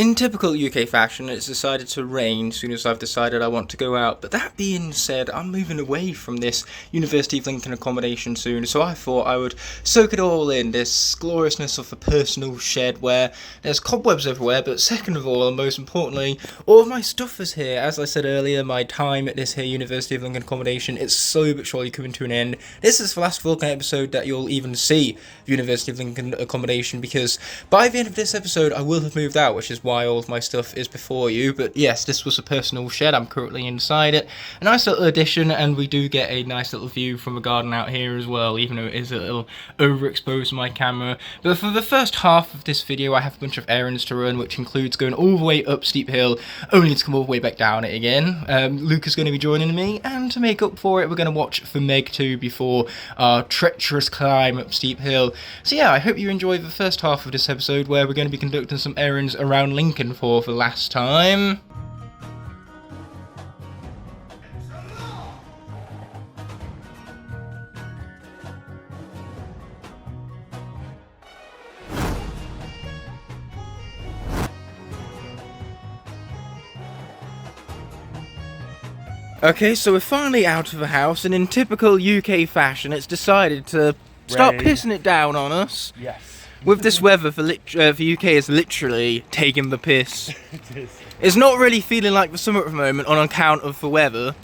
In typical UK fashion, it's decided to rain as soon as I've decided I want to go out, but that being said, I'm moving away from this University of Lincoln accommodation soon, so I thought I would soak it all in, this gloriousness of a personal shed where there's cobwebs everywhere, but second of all, and most importantly, all of my stuff is here. As I said earlier, my time at this here University of Lincoln accommodation is so but surely coming to an end. This is the last vlogging episode that you'll even see of University of Lincoln accommodation, because by the end of this episode, I will have moved out, which is why all of my stuff is before you. But yes, this was a personal shed. I'm currently inside it. A nice little addition, and we do get a nice little view from a garden out here as well, even though it is a little overexposed to my camera. But for the first half of this video, I have a bunch of errands to run, which includes going all the way up steep hill, only to come all the way back down it again. Luke is going to be joining me, and to make up for it, we're going to watch For Meg 2 before our treacherous climb up steep hill. So yeah, I hope you enjoy the first half of this episode, where we're going to be conducting some errands around Lincoln for the last time. Okay, so we're finally out of the house, and in typical UK fashion, it's decided to start pissing it down on us. Yes. With this weather, the UK is literally taking the piss. It is. It's not really feeling like the summer at the moment on account of the weather,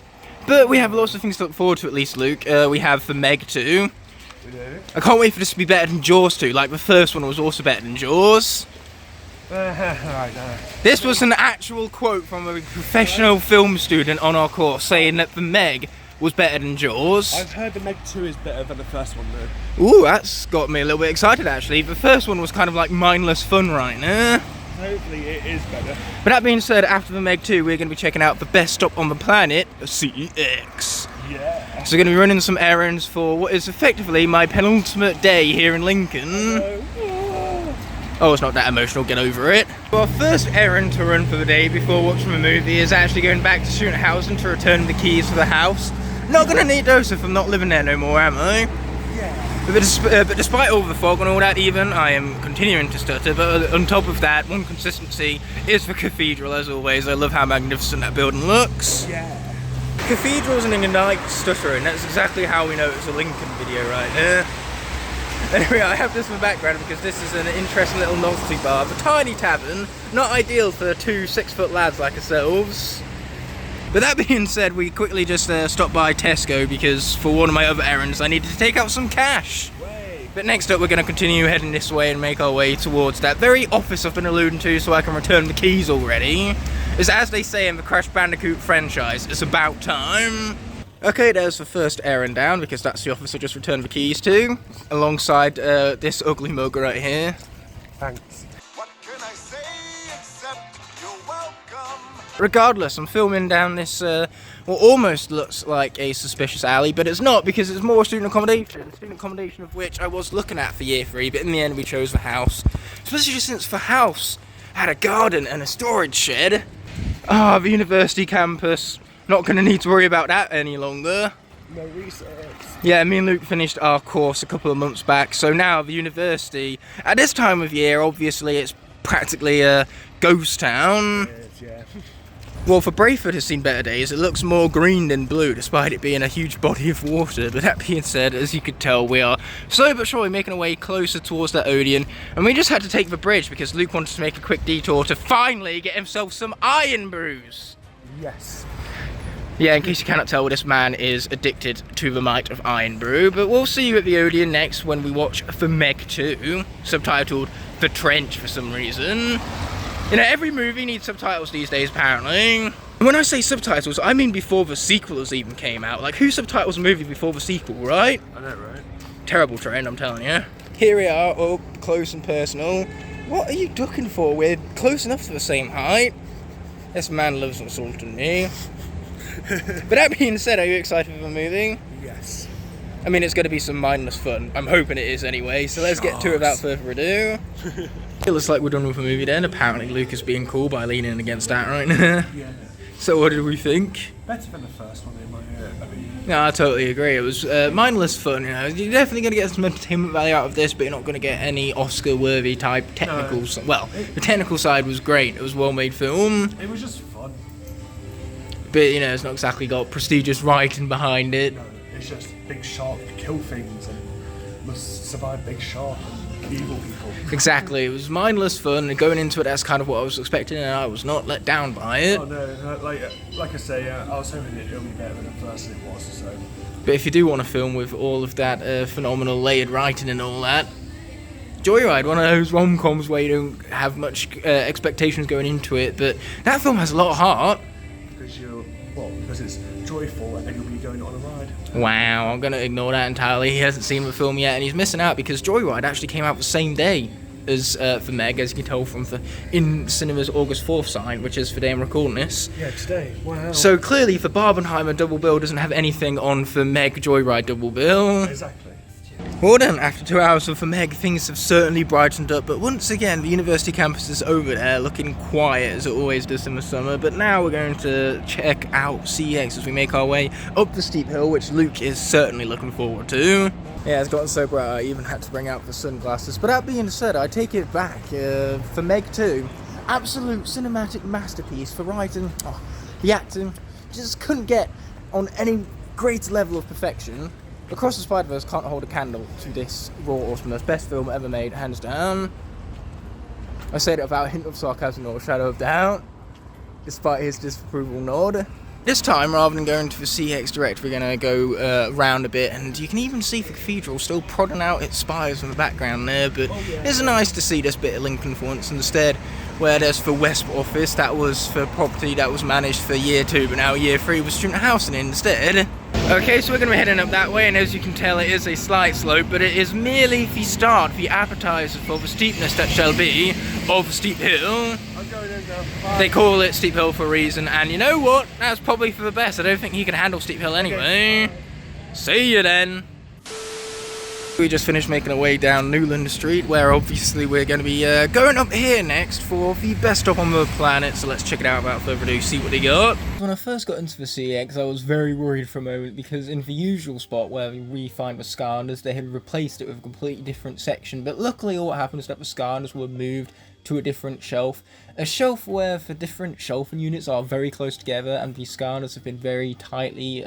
but we have lots of things to look forward to, at least, Luke. We have For Meg 2. We do. I can't wait for this to be better than Jaws 2, like the first one was also better than Jaws. This was an actual quote from a professional film student on our course saying that The Meg was better than Jaws. I've heard The Meg 2 is better than the first one though. Ooh, that's got me a little bit excited actually. The first one was kind of like mindless fun right now. Hopefully it is better. But that being said, after The Meg 2, we're going to be checking out the best stop on the planet, CX. Yeah. So we're going to be running some errands for what is effectively my penultimate day here in Lincoln. Oh, it's not that emotional, get over it. Well, our first errand to run for the day before watching the movie is actually going back to student housing to return the keys to the house. Not gonna need those if I'm not living there no more, am I? Yeah. But despite all the fog and all that even, I am continuing to stutter, but on top of that, one consistency is the cathedral as always. I love how magnificent that building looks. Yeah. Cathedrals and Ignite stuttering, that's exactly how we know it's a Lincoln video right there. Anyway, I have this in the background because this is an interesting little novelty bar, the tiny tavern, not ideal for two 6-foot lads like ourselves. But that being said, we quickly just stopped by Tesco because for one of my other errands I needed to take out some cash. But next up we're going to continue heading this way and make our way towards that very office I've been alluding to so I can return the keys already. As they say in the Crash Bandicoot franchise, it's about time. Okay, there's the first errand down because that's the office I just returned the keys to, alongside this ugly mug right here. Thanks. What can I say except you're welcome? Regardless, I'm filming down this, what almost looks like a suspicious alley, but it's not because it's more student accommodation. Student accommodation of which I was looking at for year 3, but in the end we chose the house. Especially since the house had a garden and a storage shed. Ah, the university campus. Not going to need to worry about that any longer. No research. Yeah, me and Luke finished our course a couple of months back, so now the university, at this time of year, obviously it's practically a ghost town. Yeah. Well, for Brayford has seen better days. It looks more green than blue, despite it being a huge body of water. But that being said, as you could tell, we are slowly but surely making our way closer towards that Odeon. And we just had to take the bridge because Luke wanted to make a quick detour to finally get himself some iron brews. Yes. Yeah, in case you cannot tell, this man is addicted to the might of Iron Brew, but we'll see you at the Odeon next when we watch For Meg 2, subtitled The Trench for some reason. You know, every movie needs subtitles these days, apparently. And when I say subtitles, I mean before the sequels even came out. Like, who subtitles a movie before the sequel, right? I know, right? Terrible trend, I'm telling you. Here we are, up close and personal. What are you ducking for? We're close enough to the same height. This man loves insulting me. But that being said, are you excited for the movie? Yes. I mean, it's going to be some mindless fun. I'm hoping it is anyway, so let's get to it without further ado. It looks like we're done with the movie then. Apparently Luke is being cool by leaning against that right now. Yeah. So what did we think? Better than the first one in my opinion. No, I totally agree. It was mindless fun, you know. You're definitely going to get some entertainment value out of this, but you're not going to get any Oscar-worthy type technical... Well, the technical side was great. It was a well-made film. It was just fun. But, you know, it's not exactly got prestigious writing behind it. No, it's just big shark kill things and must survive big shark and evil people. Exactly. It was mindless fun, and going into it, that's kind of what I was expecting, and I was not let down by it. Oh no, like I say, I was hoping it would be better than the first it was, so... But if you do want a film with all of that phenomenal layered writing and all that, Joyride, one of those rom-coms where you don't have much expectations going into it, but that film has a lot of heart. Because it's joyful and then you'll be going on a ride. Wow, I'm going to ignore that entirely. He hasn't seen the film yet, and he's missing out because Joyride actually came out the same day as for Meg, as you can tell from the in cinemas August 4th sign, which is the day I'm recording this. Yeah, today. Wow. So clearly, the Barbenheimer double bill doesn't have anything on for Meg Joyride double bill. Exactly. Well then, after 2 hours of the Meg, things have certainly brightened up, but once again, the university campus is over there, looking quiet as it always does in the summer, but now we're going to check out CX as we make our way up the steep hill, which Luke is certainly looking forward to. Yeah, it's gotten so bright I even had to bring out the sunglasses, but that being said, I take it back, for Meg 2, absolute cinematic masterpiece for writing, the acting, just couldn't get on any greater level of perfection. Across the Spider-Verse can't hold a candle to this raw awesomeness. Best film ever made, hands down. I said it without a hint of sarcasm or a shadow of doubt, despite his disapproval nod. This time, rather than going to the CX Direct, we're going to go around a bit, and you can even see the cathedral still prodding out its spires in the background there, but it's nice to see this bit of Lincoln for once instead, where there's the West office, that was for property that was managed for year 2, but now year 3 was student housing instead. Okay, so we're going to be heading up that way, and as you can tell it is a slight slope, but it is merely the start, the appetizer for the steepness that shall be of Steep Hill. I'm going in now. They call it Steep Hill for a reason, and you know what? That's probably for the best. I don't think he can handle Steep Hill anyway. See you then. We just finished making our way down Newland Street, where obviously we're going to be going up here next for the best stop on the planet, so let's check it out without further ado, see what they got. When I first got into the CX, I was very worried for a moment, because in the usual spot where we find the Skylanders, they had replaced it with a completely different section, but luckily all that happened is that the Skylanders were moved to a different shelf. A shelf where the different shelving units are very close together, and the Skylanders have been very tightly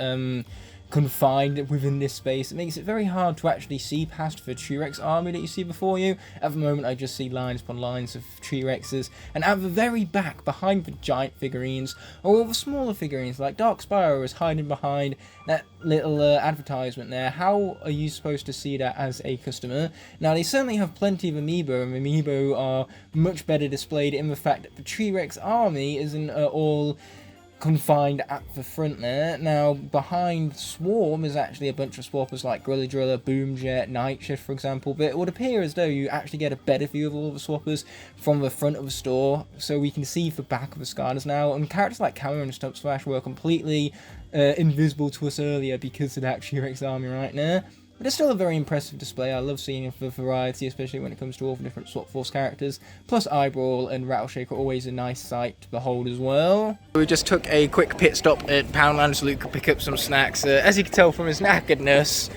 confined within this space. It makes it very hard to actually see past the T-Rex army that you see before you. At the moment I just see lines upon lines of T-Rexes, and at the very back, behind the giant figurines, are all the smaller figurines, like Dark Spyro is hiding behind that little advertisement there. How are you supposed to see that as a customer? Now they certainly have plenty of amiibo, and amiibo are much better displayed in the fact that the T-Rex army isn't all confined at the front there. Now behind Swarm is actually a bunch of swappers like Gorilla Driller, Boomjet, Night Shift for example, but it would appear as though you actually get a better view of all the swappers from the front of the store, so we can see the back of the Skylanders now, and characters like Camera and Stump Smash were completely invisible to us earlier because of that T-Rex army right now. But it's still a very impressive display. I love seeing the variety, especially when it comes to all the different Swap Force characters. Plus Eyeball and Rattleshake are always a nice sight to behold as well. We just took a quick pit stop at Poundland so Luke could pick up some snacks. As you can tell from his knackeredness,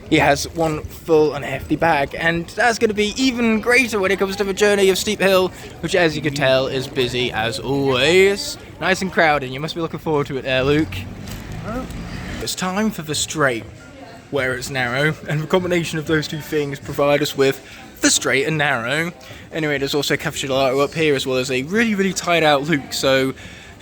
he has one full and hefty bag, and that's going to be even greater when it comes to the journey of Steep Hill, which as you can tell is busy as always. Nice and crowded. You must be looking forward to it there, Luke. It's time for the straight, where it's narrow, and the combination of those two things provide us with the straight and narrow. Anyway, there's also Cafe Gelato up here, as well as a really tired out Luke, so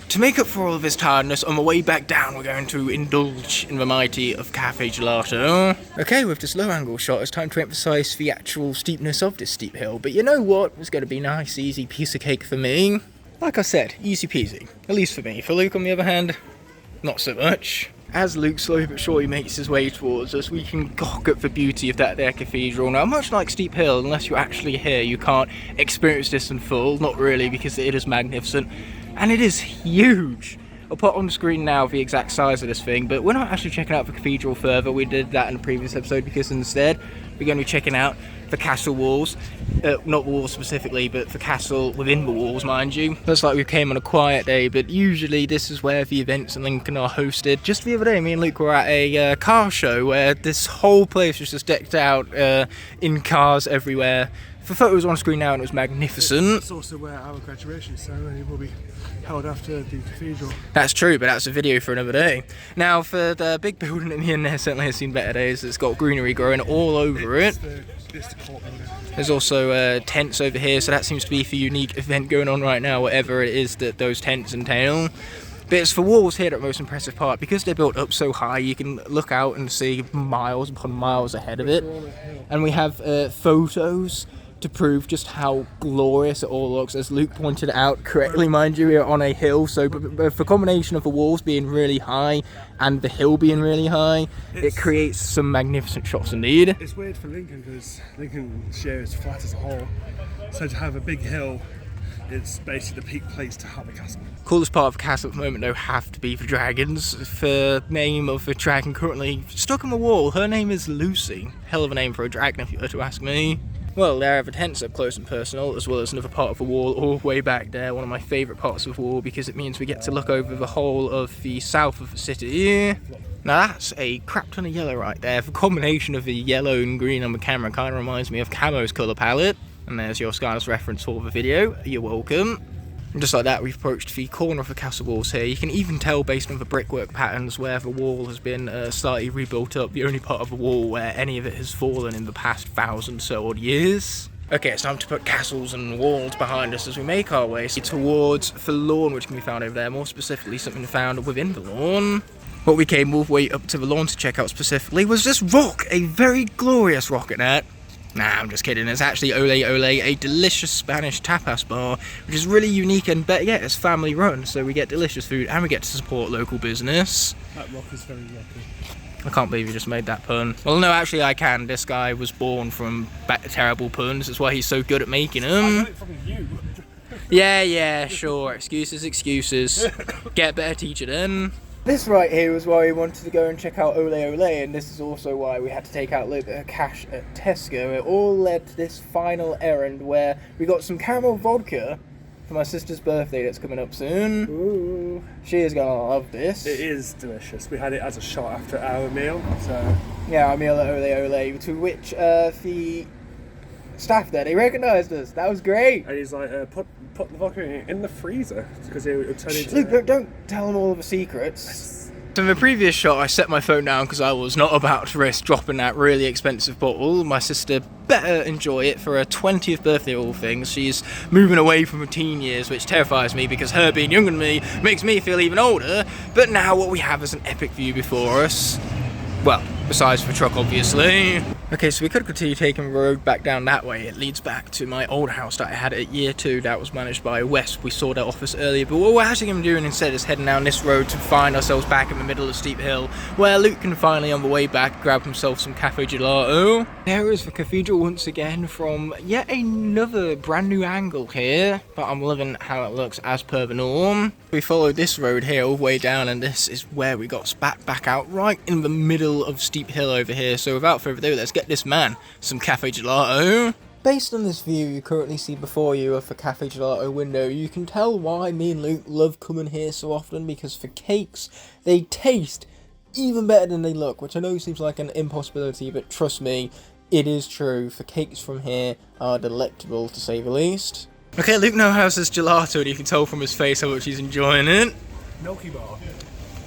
to make up for all of his tiredness, on the way back down we're going to indulge in the mighty of Cafe Gelato. Okay, with this low angle shot, it's time to emphasise the actual steepness of this steep hill, but you know what, it's going to be nice, easy piece of cake for me. Like I said, easy peasy, at least for me. For Luke, on the other hand, not so much. As Luke slowly but surely makes his way towards us, we can gawk at the beauty of that there cathedral. Now, much like Steep Hill, unless you're actually here, you can't experience this in full. Not really, because it is magnificent. And it is huge. I'll put on screen now the exact size of this thing, but we're not actually checking out the cathedral further. We did that in the previous episode because instead we're going to be checking out the castle walls. Not the walls specifically, but the castle within the walls, mind you. Looks like we came on a quiet day, but usually this is where the events in Lincoln are hosted. Just the other day, me and Luke were at a car show where this whole place was just decked out in cars everywhere. The photos on screen now, and it was magnificent. It's also where our graduation ceremony will be held after the cathedral. That's true, but that's a video for another day. Now, for the big building in the end there, certainly has seen better days. It's got greenery growing all over it. There's also tents over here, so that seems to be the unique event going on right now, whatever it is that those tents entail. But it's the walls here that are the most impressive part. Because they're built up so high, you can look out and see miles upon miles ahead of it. And we have photos to prove just how glorious it all looks. As Luke pointed out correctly, mind you, we are on a hill, so the combination of the walls being really high and the hill being really high, it creates some magnificent shots indeed. It's weird for Lincoln because Lincolnshire is flat as a whole, so to have a big hill, it's basically the peak place to have a castle. Coolest part of the castle at the moment though have to be the dragons. The name of the dragon currently stuck on the wall, her name is Lucy. Hell of a name for a dragon if you were to ask me. Well, there are the tents up close and personal, as well as another part of the wall all the way back there, one of my favourite parts of the wall, because it means we get to look over the whole of the south of the city. Now that's a crap ton of yellow right there. The combination of the yellow and green on the camera kind of reminds me of Camo's colour palette. And there's your Skylanders reference for the video, you're welcome. And just like that, we've approached the corner of the castle walls here. You can even tell based on the brickwork patterns where the wall has been slightly rebuilt up, the only part of the wall where any of it has fallen in the past 1,000 so odd years. Okay, it's time to put castles and walls behind us as we make our way towards the lawn, which can be found over there, more specifically something found within the lawn. What we came all the way up to the lawn to check out specifically was this rock, a very glorious rock at that. Nah, I'm just kidding. It's actually Ole Ole, a delicious Spanish tapas bar, which is really unique and better yet, it's family run, so we get delicious food and we get to support local business. That rock is very rocky. I can't believe you just made that pun. Well, no, actually I can. This guy was born from terrible puns. That's why he's so good at making them. I got it from you. Yeah, sure. Excuses. Get a better teacher then. This right here was why we wanted to go and check out Ole Ole, and this is also why we had to take out a little bit of cash at Tesco. It all led to this final errand where we got some caramel vodka for my sister's birthday that's coming up soon. Ooh. She is gonna love this. It is delicious. We had it as a shot after our meal, so... Yeah, our meal at Ole Ole, to which the staff there, they recognised us. That was great. And he's like, put the vodka in the freezer, because it would turn into... Luke, don't tell them all of the secrets. So in the previous shot, I set my phone down because I was not about to risk dropping that really expensive bottle. My sister better enjoy it for her 20th birthday of all things. She's moving away from her teen years, which terrifies me because her being younger than me makes me feel even older. But now what we have is an epic view before us. Well, besides the truck, obviously. Okay, so we could continue taking the road back down that way. It leads back to my old house that I had at year 2 that was managed by Wes. We saw that office earlier, but what we're actually going to be doing instead is heading down this road to find ourselves back in the middle of Steep Hill, where Luke can finally, on the way back, grab himself some cafe gelato. There is the cathedral once again from yet another brand new angle here, but I'm loving how it looks as per the norm. We followed this road here all the way down, and this is where we got spat back out right in the middle of Steep Hill over here. So without further ado, let's get this man some cafe gelato. Based on this view you currently see before you of the cafe gelato window, you can tell why me and Luke love coming here so often, because for cakes, they taste even better than they look, which I know seems like an impossibility, but trust me, it is true. The cakes from here are delectable, to say the least. Okay, Luke now has his gelato, and you can tell from his face how much he's enjoying it. Milky bar.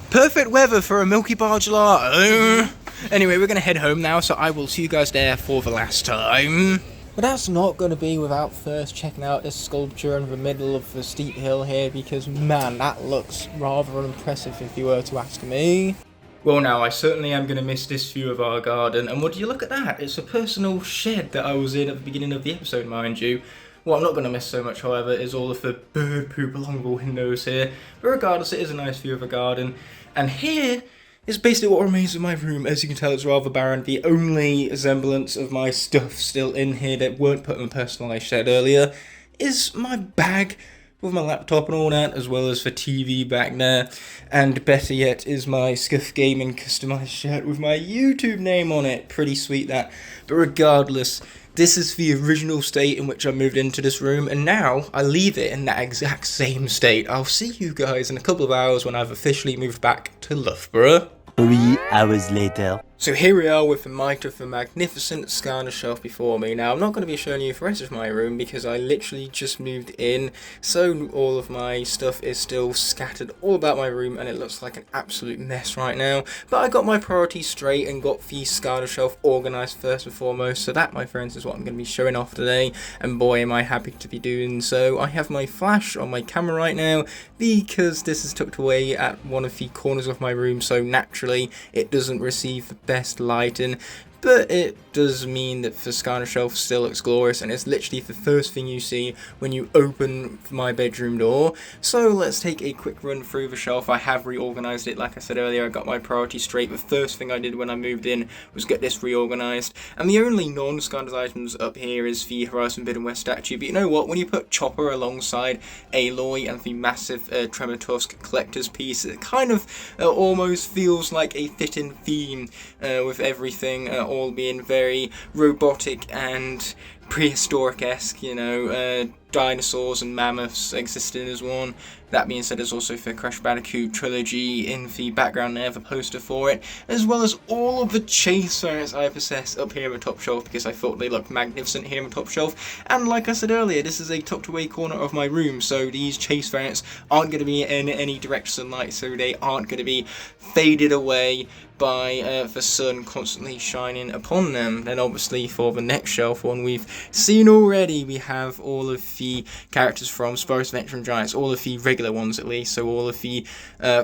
Perfect weather for a Milky Bar gelato. Anyway, we're going to head home now, so I will see you guys there for the last time. But that's not going to be without first checking out this sculpture in the middle of the steep hill here, because man, that looks rather impressive if you were to ask me. Well now, I certainly am going to miss this view of our garden, and would you look at that? It's a personal shed that I was in at the beginning of the episode, mind you. What I'm not going to miss so much, however, is all of the bird poop along the windows here. But regardless, it is a nice view of a garden. And here is basically what remains of my room. As you can tell, it's rather barren. The only semblance of my stuff still in here that weren't put in the personalised shed earlier is my bag with my laptop and all that, as well as the TV back there, and better yet is my Scuff Gaming customized shirt with my YouTube name on it. Pretty sweet that. But regardless, this is the original state in which I moved into this room, and now I leave it in that exact same state. I'll see you guys in a couple of hours when I've officially moved back to Loughborough. 3 hours later. So here we are with the might of the magnificent Skylanders shelf before me. Now, I'm not going to be showing you the rest of my room because I literally just moved in, so all of my stuff is still scattered all about my room and it looks like an absolute mess right now. But I got my priorities straight and got the Skylanders shelf organised first and foremost, so that, my friends, is what I'm going to be showing off today, and boy am I happy to be doing so. I have my flash on my camera right now because this is tucked away at one of the corners of my room, so naturally it doesn't receive the best lighting, but it does mean that the Skylanders shelf still looks glorious, and it's literally the first thing you see when you open my bedroom door. So let's take a quick run through the shelf. I have reorganised it, like I said earlier. I got my priorities straight. The first thing I did when I moved in was get this reorganised, and the only non-Skylanders items up here is the Horizon Bid and West statue. But you know what, when you put Chopper alongside Aloy and the massive Tremor Tusk collector's piece, it kind of almost feels like a fitting theme with everything all being very robotic and prehistoric-esque, you know, dinosaurs and mammoths existing as one. That being said, there's also the Crash Bandicoot trilogy in the background there, the poster for it, as well as all of the chase variants I possess up here on the top shelf because I thought they looked magnificent here on the top shelf. And like I said earlier, this is a tucked away corner of my room, so these chase variants aren't going to be in any direct sunlight, so they aren't going to be faded away by the sun constantly shining upon them. Then obviously for the next shelf, one we've seen already, we have all of the characters from Spyro's Adventure and Giants, all of the regular ones at least, so all of the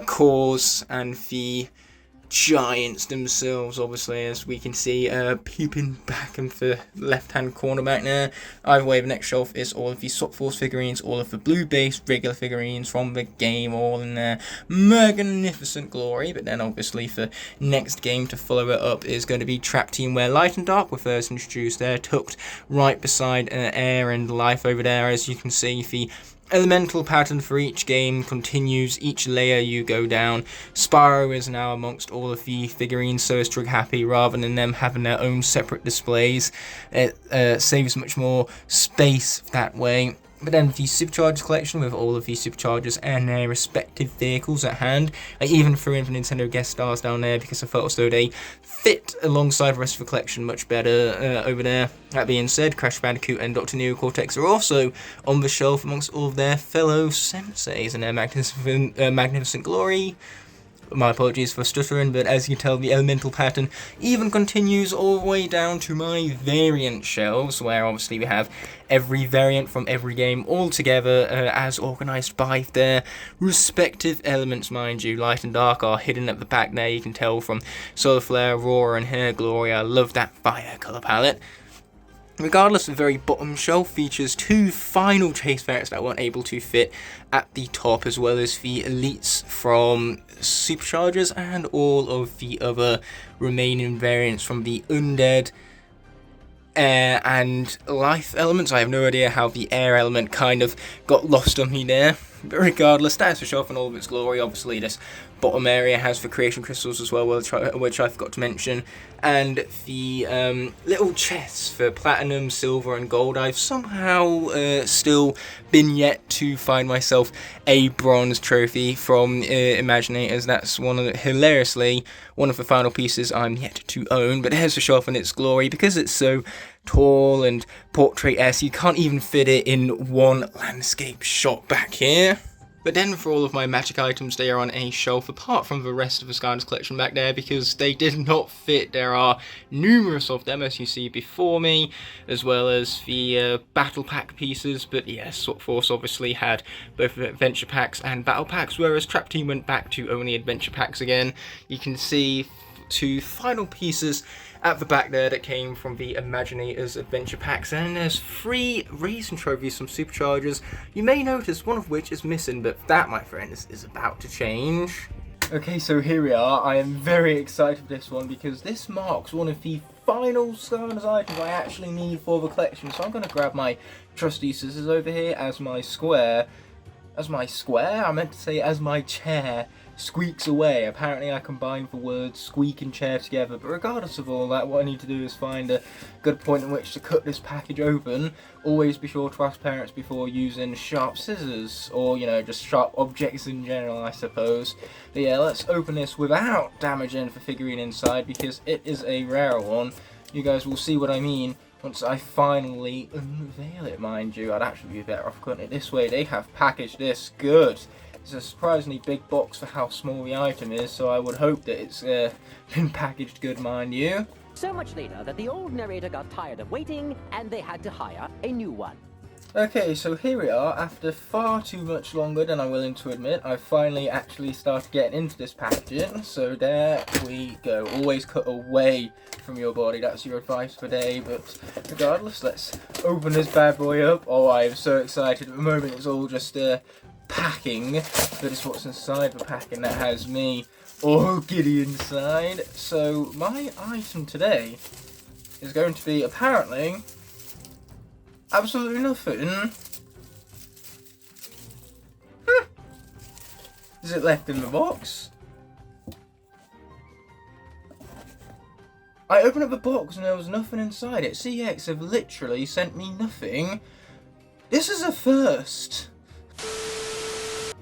cores and the giants themselves, obviously, as we can see peeping back in the left hand corner back there. Either way, the next shelf is all of the Swap Force figurines, all of the blue based regular figurines from the game, all in their magnificent glory. But then obviously the next game to follow it up is going to be Trap Team Where Light and Dark were first introduced there, tucked right beside Air and Life over there. As you can see, the elemental pattern for each game continues each layer you go down. Spyro is now amongst all of the figurines, so is Trigger Happy, rather than them having their own separate displays. It saves much more space that way. But then the Superchargers collection with all of the Superchargers and their respective vehicles at hand. I even threw in the Nintendo guest stars down there because I felt as though they fit alongside the rest of the collection much better over there. That being said, Crash Bandicoot and Dr. Neo Cortex are also on the shelf amongst all of their fellow senseis and their magnificent glory. My apologies for stuttering, but as you can tell, the elemental pattern even continues all the way down to my variant shelves, where obviously we have every variant from every game all together as organised by their respective elements, mind you. Light and Dark are hidden at the back there, you can tell from Solar Flare, Aurora and Her Glory. I love that fire colour palette. Regardless, the very bottom shelf features two final chase variants that weren't able to fit at the top, as well as the elites from Superchargers and all of the other remaining variants from the Undead, Air and Life elements. I have no idea how the Air element kind of got lost on me there. But regardless, that's the shelf in all of its glory. Obviously, this bottom area has the creation crystals as well, which I forgot to mention, and the little chests for platinum, silver, and gold. I've somehow still been yet to find myself a bronze trophy from Imaginators. That's hilariously one of the final pieces I'm yet to own. But there's the shelf in its glory because it's so tall and portrait-esque. You can't even fit it in one landscape shot back here. But then for all of my magic items, they are on a shelf apart from the rest of the Skylanders collection back there because they did not fit. There are numerous of them, as you see before me, as well as the battle pack pieces. But yes, Swap Force obviously had both adventure packs and battle packs, whereas Trap Team went back to only adventure packs again. You can see two final pieces at the back there that came from the Imaginators adventure packs, and there's 3 racing trophies from Superchargers. You may notice one of which is missing, but that, my friends, is about to change. Okay, so here we are. I am very excited for this one because this marks one of the final Skylanders items I actually need for the collection. So I'm going to grab my trusty scissors over here as my square, as my square, I meant to say as my chair squeaks away. Apparently I combined the words squeak and chair together, but regardless of all that, what I need to do is find a good point in which to cut this package open. Always be sure to ask parents before using sharp scissors, or, you know, just sharp objects in general, I suppose. But yeah, let's open this without damaging the figurine inside, because it is a rare one. You guys will see what I mean once I finally unveil it, mind you. I'd actually be better off cutting it this way. They have packaged this good. It's a surprisingly big box for how small the item is, so I would hope that it's been packaged good, mind you. So much later that the old narrator got tired of waiting and they had to hire a new one. Okay, so here we are. After far too much longer than I'm willing to admit, I've finally actually started getting into this packaging. So there we go. Always cut away from your body. That's your advice for today. But regardless, let's open this bad boy up. Oh, I am so excited. At the moment, it's all just packing. But it's what's inside the packing that has me all giddy inside. So my item today is going to be apparently absolutely nothing. Is it left in the box? I opened up the box and there was nothing inside it. CX have literally sent me nothing. This is a first.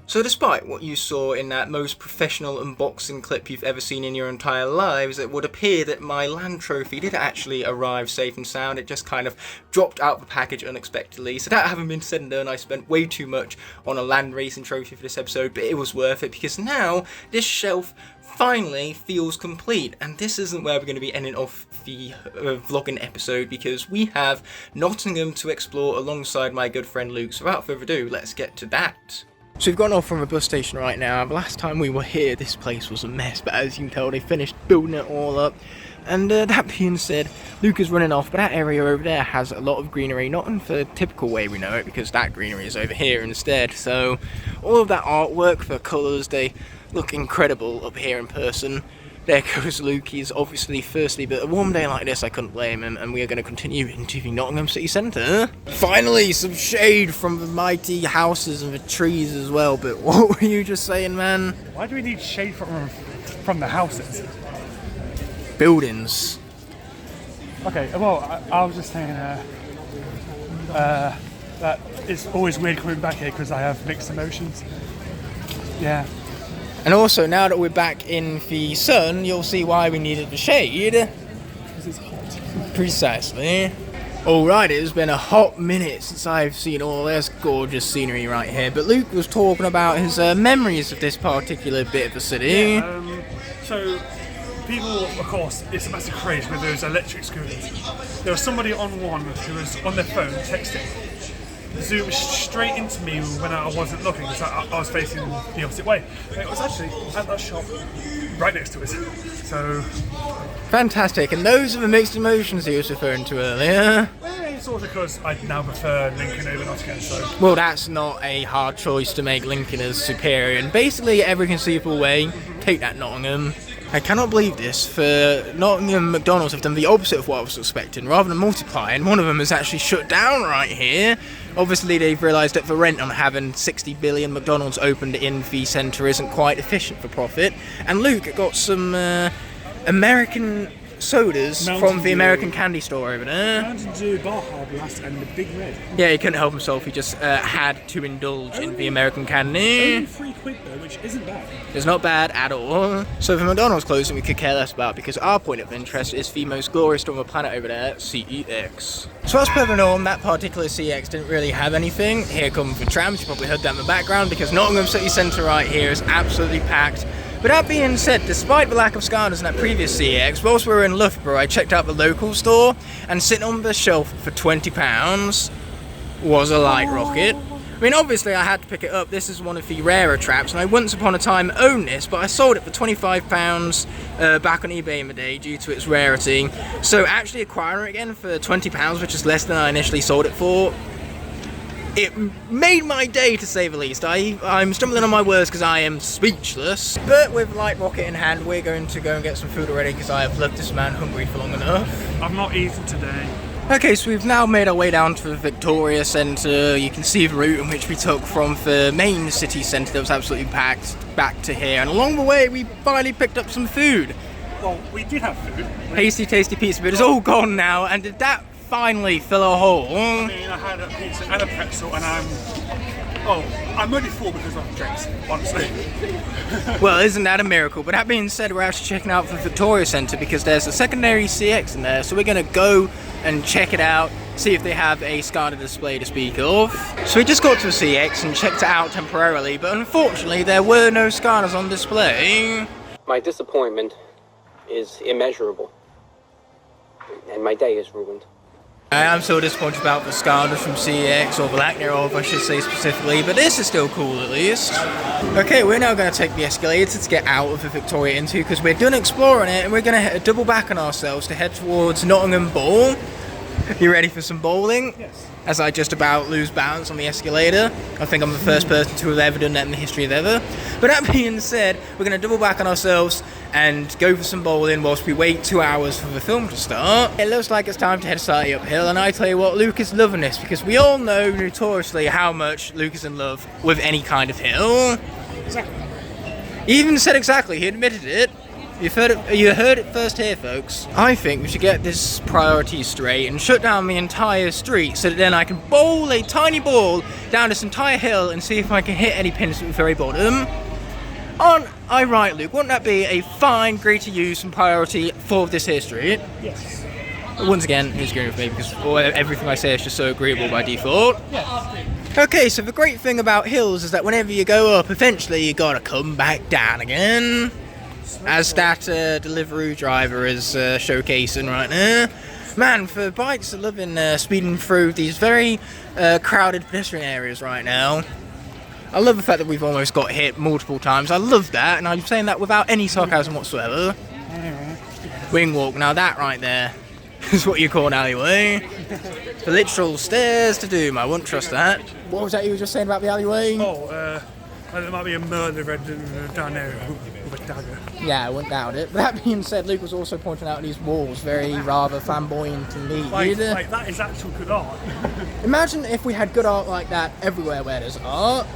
So despite what you saw in that most professional unboxing clip you've ever seen in your entire lives, it would appear that my land trophy did actually arrive safe and sound. It just kind of dropped out of the package unexpectedly. So that having been said and done, I spent way too much on a land racing trophy for this episode, but it was worth it because now this shelf finally feels complete. And this isn't where we're going to be ending off the vlogging episode, because we have Nottingham to explore alongside my good friend Luke. So without further ado, let's get to that. So we've gone off from a bus station right now. The last time we were here, this place was a mess, but as you can tell, they finished building it all up. And that being said, Luke is running off, but that area over there has a lot of greenery, not in the typical way we know it, because that greenery is over here instead. So all of that artwork, the colours, they look incredible up here in person. There goes Luke. He's obviously thirsty, but a warm day like this, I couldn't blame him, and we are going to continue into the Nottingham city centre. Finally, some shade from the mighty houses and the trees as well, but what were you just saying, man? Why do we need shade from the houses? Buildings. Okay, well, I was just saying that it's always weird coming back here because I have mixed emotions. Yeah. And also, now that we're back in the sun, you'll see why we needed the shade. Because it's hot. Precisely. Alright, it's been a hot minute since I've seen all this gorgeous scenery right here, but Luke was talking about his memories of this particular bit of the city. Yeah, so, people, of course, it's a massive craze with those electric scooters. There was somebody on one who was on their phone texting. Zoomed straight into me when I wasn't looking, because I was facing the opposite way. And it was actually at that shop right next to us. So fantastic, and those are the mixed emotions he was referring to earlier. It's also because I now prefer Lincoln over Nottingham, so. Well, that's not a hard choice to make Lincoln as superior, and basically every conceivable way, take that Nottingham. I cannot believe this, for Nottingham McDonald's have done the opposite of what I was expecting. Rather than multiplying, one of them has actually shut down right here. Obviously they've realised that the rent on having 60 billion McDonald's opened in the centre isn't quite efficient for profit. And Luke got some American sodas from the American candy store over there. Mountain Dew, Baja Blast and the Big Red. Yeah, he couldn't help himself, he just had to indulge in the American candy. Only £3 though, which isn't bad. It's not bad at all. So the McDonald's closing we could care less about, because our point of interest is the most glorious store on the planet over there, CEX. So as per the norm, that particular CEX didn't really have anything. Here come the trams, you probably heard that in the background, because Nottingham City Centre right here is absolutely packed. But that being said, despite the lack of Skylanders in that previous CEX, whilst we were in Loughborough, I checked out the local store, and sitting on the shelf for £20 was a light rocket. I mean, obviously I had to pick it up. This is one of the rarer traps, and I once upon a time owned this, but I sold it for £25 back on eBay in the day due to its rarity. So actually acquiring it again for £20, which is less than I initially sold it for, it made my day, to say the least. I'm stumbling on my words because I am speechless. But with light rocket in hand, we're going to go and get some food already, because I have left this man hungry for long enough. I've not eaten today. Okay, so we've now made our way down to the Victoria Centre. You can see the route in which we took from the main city centre that was absolutely packed back to here. And along the way, we finally picked up some food. Well, we did have food. Tasty, tasty pizza, but it's all gone now. And did that finally fill a hole? I mean, I had a pizza and a pretzel, and I'm only full because of drinks, honestly. Well, isn't that a miracle? But that being said, we're actually checking out the Victoria Centre because there's a secondary CX in there. So we're going to go and check it out, see if they have a scanner display to speak of. So we just got to the CX and checked it out temporarily, but unfortunately there were no scanners on display. My disappointment is immeasurable, and my day is ruined. I am so disappointed about the scanners from CX, or the lack thereof I should say specifically, but this is still cool at least. Okay, we're now going to take the escalator to get out of the Victoria into, because we're done exploring it and we're going to double back on ourselves to head towards Nottingham Bowl. You ready for some bowling? Yes. As I just about lose balance on the escalator. I think I'm the first person to have ever done that in the history of ever. But that being said, we're going to double back on ourselves and go for some bowling whilst we wait 2 hours for the film to start. It looks like it's time to head slightly uphill, and I tell you what, Luke is loving this because we all know notoriously how much Luke is in love with any kind of hill. Exactly. He even said exactly, he admitted it. You heard it first here, folks. I think we should get this priority straight and shut down the entire street so that then I can bowl a tiny ball down this entire hill and see if I can hit any pins at the very bottom. Aren't I right, Luke? Wouldn't that be a fine, greater use and priority for this here street? Yes. Once again, he's agreeing with me because everything I say is just so agreeable by default. Yes. Okay, so the great thing about hills is that whenever you go up, eventually you gotta come back down again. As that Deliveroo driver is showcasing right now. Man, for bikes that love speeding through these very crowded pedestrian areas right now. I love the fact that we've almost got hit multiple times. I love that, and I'm saying that without any sarcasm whatsoever. Wing walk, now that right there is what you call an alleyway. The literal stairs to doom, I wouldn't trust that. What was that you were just saying about the alleyway? There might be a murderer down there with a dagger. Yeah, I wouldn't doubt it. But that being said, Luke was also pointing out these walls, very rather flamboyant indeed. Like that is actual good art. Imagine if we had good art like that everywhere where there's art.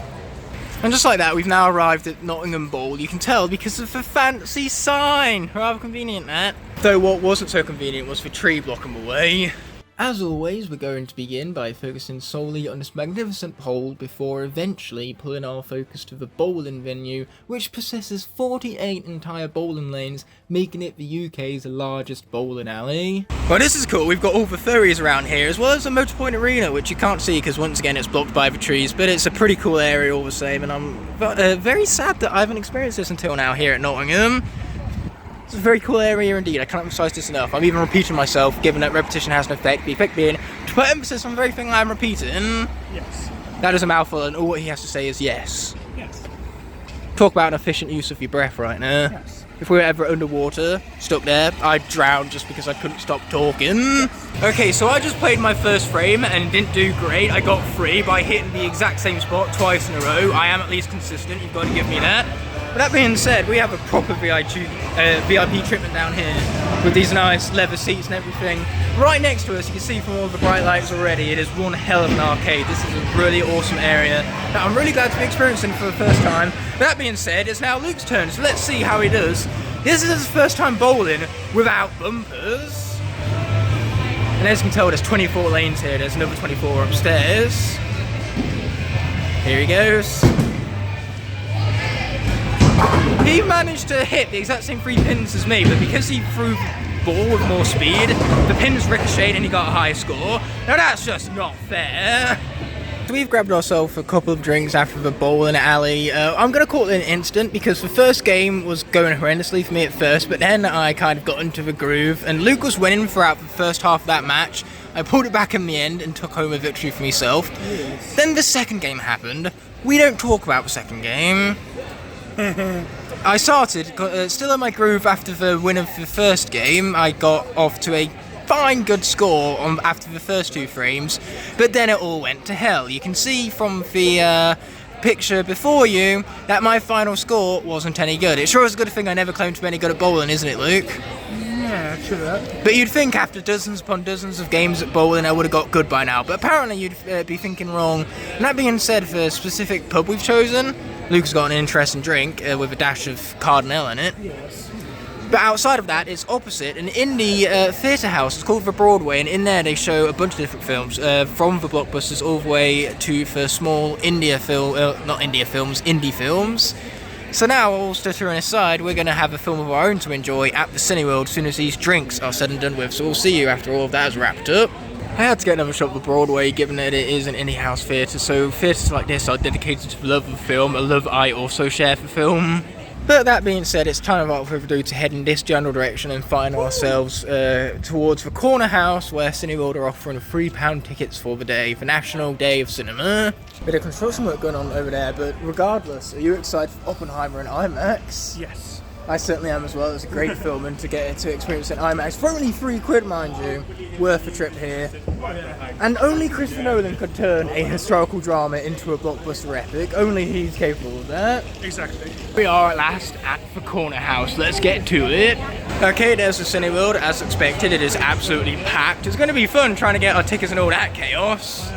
And just like that, we've now arrived at Nottingham Bowl. You can tell because of the fancy sign. Rather convenient, that. Though what wasn't so convenient was the tree blocking the way. As always, we're going to begin by focusing solely on this magnificent pole before eventually pulling our focus to the bowling venue, which possesses 48 entire bowling lanes, making it the UK's largest bowling alley. Well, this is cool. We've got all the ferries around here, as well as a Motorpoint Arena, which you can't see because once again it's blocked by the trees, but it's a pretty cool area all the same, and I'm very sad that I haven't experienced this until now here at Nottingham. It's a very cool area indeed, I can't emphasise this enough. I'm even repeating myself, given that repetition has an effect, the effect being to put emphasis on the very thing I'm repeating. Yes. That is a mouthful, and all he has to say is yes. Yes. Talk about an efficient use of your breath right now. Yes. If we were ever underwater, stuck there, I'd drown just because I couldn't stop talking. Okay, so I just played my first frame and didn't do great. I got 3 by hitting the exact same spot twice in a row. I am at least consistent, you've got to give me that. But that being said, we have a proper VIP treatment down here with these nice leather seats and everything. Right next to us, you can see from all the bright lights already, it is one hell of an arcade. This is a really awesome area that I'm really glad to be experiencing for the first time. That being said, it's now Luke's turn, so let's see how he does. This is his first time bowling without bumpers. And as you can tell, there's 24 lanes here, there's another 24 upstairs. Here he goes. He managed to hit the exact same 3 pins as me, but because he threw the ball with more speed, the pins ricocheted and he got a higher score. Now that's just not fair. So we've grabbed ourselves a couple of drinks after the bowling alley. I'm going to call it an instant because the first game was going horrendously for me at first, but then I kind of got into the groove and Luke was winning throughout the first half of that match. I pulled it back in the end and took home a victory for myself. Yes. Then the second game happened. We don't talk about the second game. I started, still in my groove after the win of the first game. I got off to a fine good score after the first 2 frames, but then it all went to hell. You can see from the picture before you that my final score wasn't any good. It sure is a good thing I never claimed to be any good at bowling, isn't it, Luke? Yeah, true that. But you'd think after dozens upon dozens of games at bowling I would have got good by now, but apparently you'd be thinking wrong. And that being said, for a specific pub we've chosen, Luke has got an interesting drink with a dash of Cardinal in it. Yes. But outside of that, it's opposite an indie theatre house. It's called the Broadway, and in there they show a bunch of different films, from the blockbusters all the way to the small indie films. So now, all stuttering aside, we're going to have a film of our own to enjoy at the Cineworld as soon as these drinks are said and done with. So we'll see you after all of that is wrapped up. I had to get another shot of the Broadway, given that it is an indie house theatre, so theatres like this are dedicated to the love of film, a love I also share for film. But that being said, it's time without further ado to head in this general direction and find ourselves towards the corner house where Cineworld are offering £3 tickets for the day, the National Day of Cinema. Bit of construction work going on over there, but regardless, are you excited for Oppenheimer and IMAX? Yes. I certainly am as well. It's a great film, and to get to experience it in IMAX for only £3, mind you, worth a trip here. And only Christopher Nolan could turn a historical drama into a blockbuster epic. Only he's capable of that. Exactly. We are at last at the corner house. Let's get to it. Okay, there's the Cineworld. As expected, it is absolutely packed. It's going to be fun trying to get our tickets and all that chaos.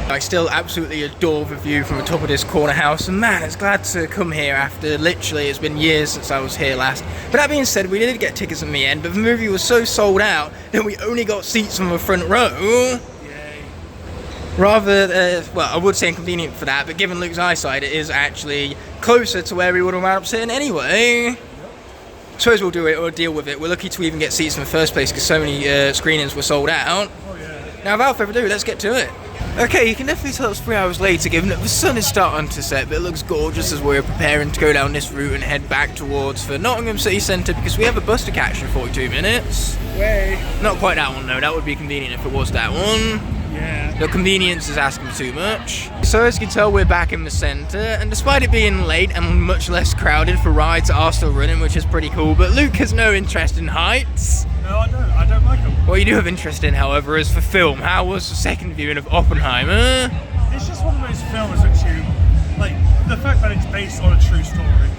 I still absolutely adore the view from the top of this corner house, and man, it's glad to come here after literally it's been years since I was here last. But that being said, we did get tickets in the end, but the movie was so sold out that we only got seats on the front row. Rather, well, I would say inconvenient for that, but given Luke's eyesight, it is actually closer to where we would have wound up sitting anyway. Suppose we'll do it or deal with it. We're lucky to even get seats in the first place because so many screenings were sold out. Now, without further ado, let's get to it. Okay, you can definitely tell it's 3 hours later, given that the sun is starting to set, but it looks gorgeous as we're preparing to go down this route and head back towards the Nottingham city centre because we have a bus to catch in 42 minutes. Way. Not quite that one though, that would be convenient if it was that one. Yeah. The convenience is asking too much. So as you can tell, we're back in the centre, and despite it being late and much less crowded, the rides are still running, which is pretty cool, but Luke has no interest in heights. No, I don't. I don't like them. What you do have interest in, however, is for film. How was the second viewing of Oppenheimer? It's just one of those films which you, like, the fact that it's based on a true story.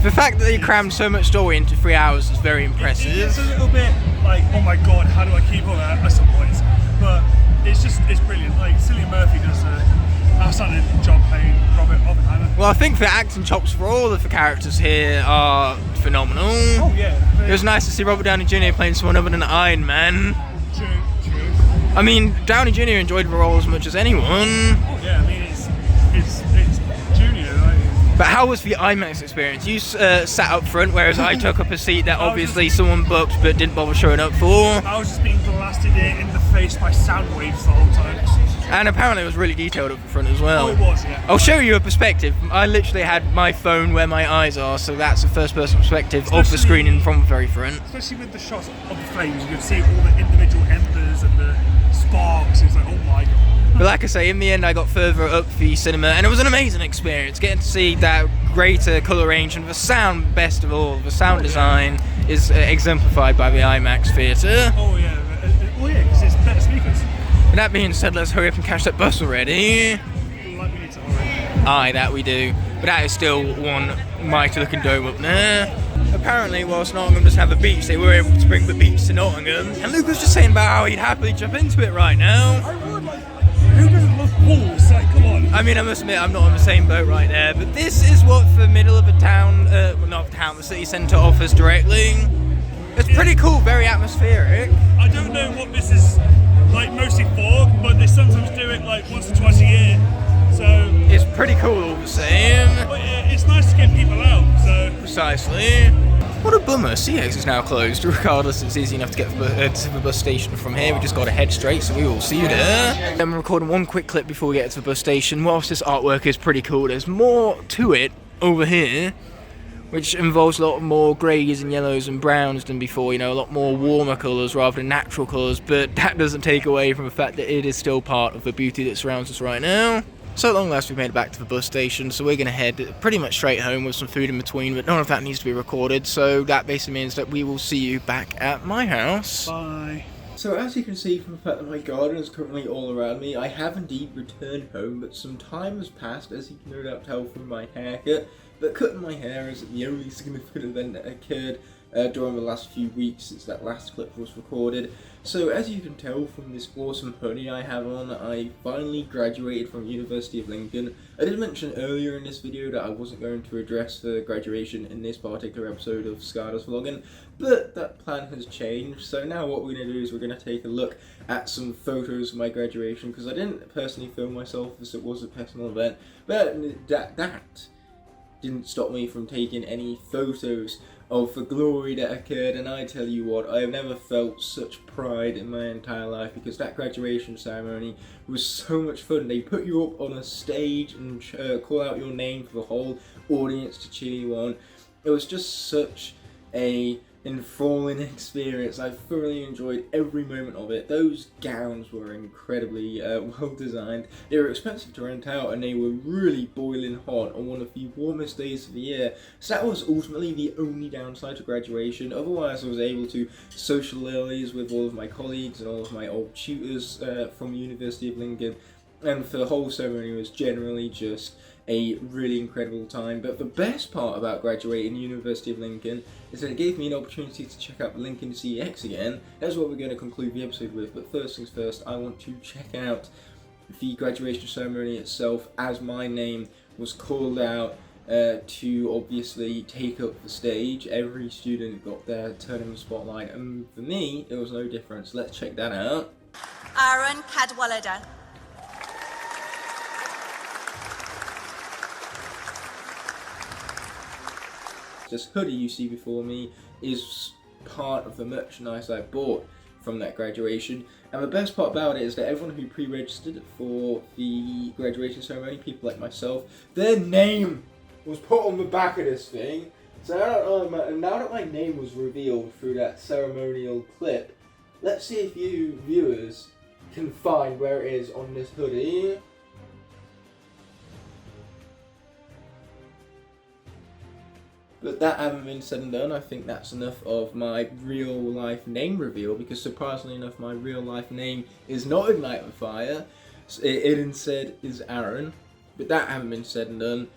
The fact that they crammed so much story into 3 hours is very impressive. It's a little bit like, oh my god, how do I keep all that at some points? But it's brilliant. Like, Cillian Murphy does an outstanding job playing Robert Oppenheimer. Well, I think the acting chops for all of the characters here are phenomenal. Oh yeah. It was nice to see Robert Downey Jr. playing someone other than Iron Man. True. I mean, Downey Jr. enjoyed the role as much as anyone. Oh yeah, I mean it's Junior. Like. But how was the IMAX experience? You sat up front, whereas I took up a seat that obviously someone booked but didn't bother showing up for. I was just being blasted in the face by sound waves the whole time. And apparently it was really detailed up front as well. Oh, it was, yeah. I'll show you a perspective. I literally had my phone where my eyes are, so that's a first-person perspective of the screening from the very front. Especially with the shots of the flames, you could see all the individual embers and the sparks. It's like, oh my god. But like I say, in the end I got further up the cinema, and it was an amazing experience. Getting to see that greater colour range and the sound, best of all. The sound design is exemplified by the IMAX theatre. Oh yeah, because it's better speakers. With that being said, let's hurry up and catch that bus already. Like we need to hurry. Aye, that we do. But that is still one mighty looking dome up there. Apparently, whilst Nottingham doesn't have a beach, they were able to bring the beach to Nottingham. And Luke was just saying about how he'd happily jump into it right now. I would, like, who doesn't love pools? Like, come on. I mean, I must admit, I'm not on the same boat right there, but this is what the middle of a town, well, not town, the city centre offers directly. It's pretty cool, very atmospheric. I don't know what this is, like, mostly for, but they sometimes do it, like, once or twice a year. So it's pretty cool all the same. But yeah, it's nice to get people out, so. Precisely. What a bummer, CX is now closed. Regardless, it's easy enough to get to the bus station from here. We just got to head straight, so we will see you there. I'm recording one quick clip before we get to the bus station. Whilst this artwork is pretty cool, there's more to it over here, which involves a lot more greys and yellows and browns than before, you know, a lot more warmer colours rather than natural colours, but that doesn't take away from the fact that it is still part of the beauty that surrounds us right now. So at long last we've made it back to the bus station, so we're going to head pretty much straight home with some food in between, but none of that needs to be recorded, so that basically means that we will see you back at my house. Bye. So as you can see from the fact that my garden is currently all around me, I have indeed returned home, but some time has passed, as you can no doubt tell from my haircut. But cutting my hair is the only significant event that occurred during the last few weeks since that last clip was recorded. So as you can tell from this awesome hoodie I have on, I finally graduated from University of Lincoln. I did mention earlier in this video that I wasn't going to address the graduation in this particular episode of Skylanders Vlogging, but that plan has changed. So now what we're going to do is we're going to take a look at some photos of my graduation, because I didn't personally film myself as it was a personal event, but that didn't stop me from taking any photos of the glory that occurred. And I tell you what, I have never felt such pride in my entire life, because that graduation ceremony was so much fun. They put you up on a stage and call out your name for the whole audience to cheer you on. It was just such a enthralling experience. I thoroughly enjoyed every moment of it. Those gowns were incredibly well designed. They were expensive to rent out, and they were really boiling hot on one of the warmest days of the year. So that was ultimately the only downside to graduation. Otherwise, I was able to socialise with all of my colleagues and all of my old tutors from University of Lincoln. And for the whole ceremony was generally just a really incredible time. But the best part about graduating University of Lincoln is that it gave me an opportunity to check out the Lincoln CEX again. That's what we're going to conclude the episode with. But first things first, I want to check out the graduation ceremony itself, as my name was called out to obviously take up the stage. Every student got their turn in the spotlight, and for me, it was no difference. Let's check that out. Aaron Cadwallader. This hoodie you see before me is part of the merchandise I bought from that graduation, and the best part about it is that everyone who pre-registered for the graduation ceremony, people like myself, their name was put on the back of this thing. So now that my name was revealed through that ceremonial clip, let's see if you viewers can find where it is on this hoodie. But that having been said and done, I think that's enough of my real life name reveal, because surprisingly enough, my real life name is not Ignite the Fire. It instead is Aaron. But that having been said and done,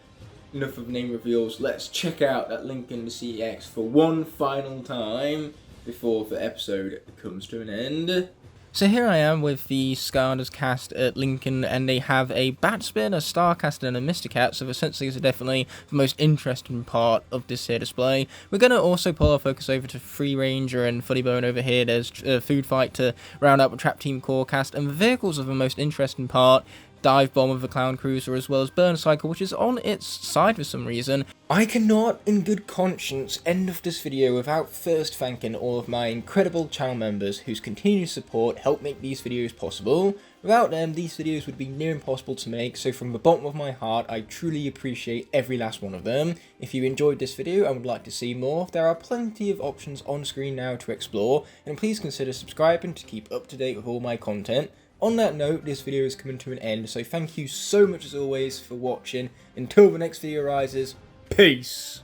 enough of name reveals. Let's check out that Lincoln CEX for one final time before the episode comes to an end. So here I am with the Skylanders cast at Lincoln, and they have a Batspin, a Starcaster, and a Mr. Cat, so essentially it's definitely the most interesting part of this here display. We're going to also pull our focus over to Free Ranger and Funny Bone over here. There's Food Fight to round out the Trap Team core cast, and the vehicles are the most interesting part. Dive Bomb of the Clown Cruiser, as well as Burn Cycle, which is on its side for some reason. I cannot, in good conscience, end off this video without first thanking all of my incredible channel members whose continued support help make these videos possible. Without them, these videos would be near impossible to make, so from the bottom of my heart, I truly appreciate every last one of them. If you enjoyed this video and would like to see more, there are plenty of options on screen now to explore, and please consider subscribing to keep up to date with all my content. On that note, this video is coming to an end, so thank you so much as always for watching. Until the next video arises, peace!